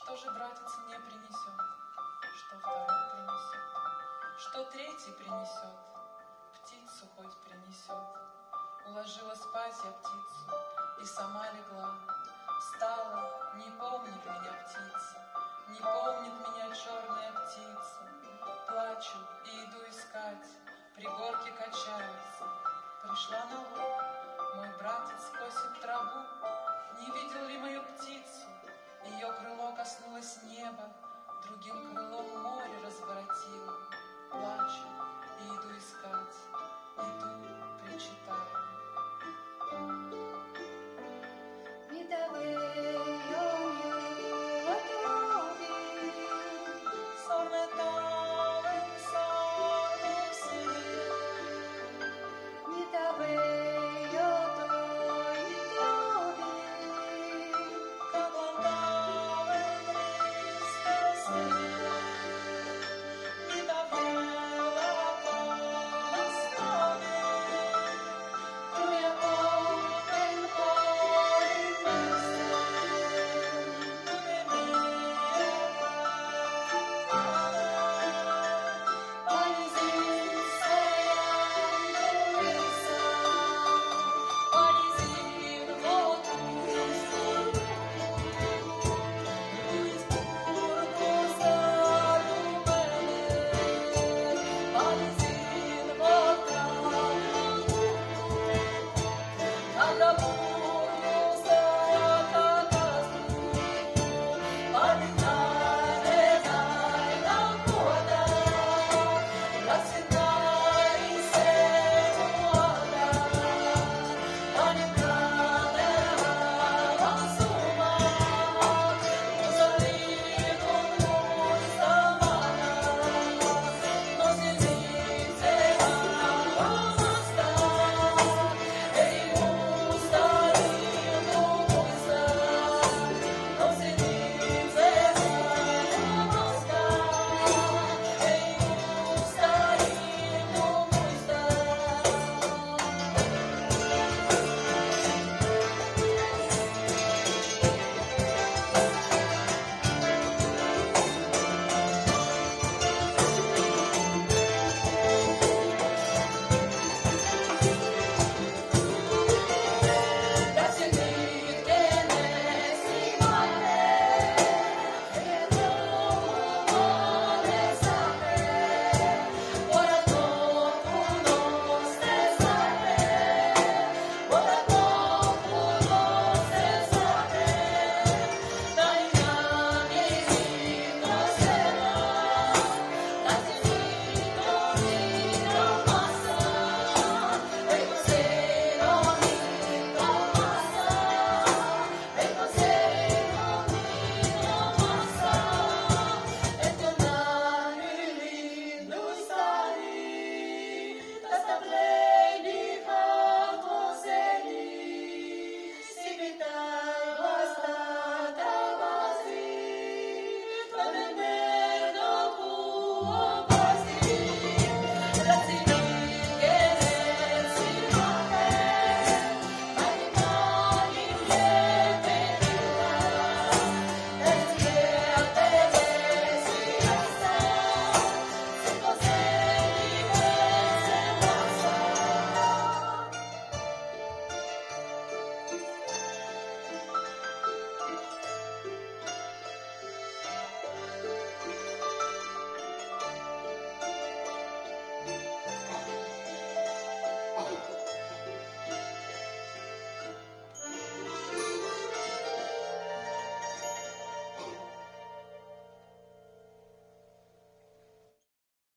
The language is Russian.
Что же братец мне принесет? Что второй принесет? Что третий принесет? Птицу хоть принесет. Уложила спать я птицу и сама легла. Встала, не помнит меня птица, не помнит меня черная птица. Плачу и иду искать, пригорки качаются. Пришла на луг, мой братец косит траву. Не видел ли мою птицу? Ее крыло коснулось неба, другим крылом море разворотило.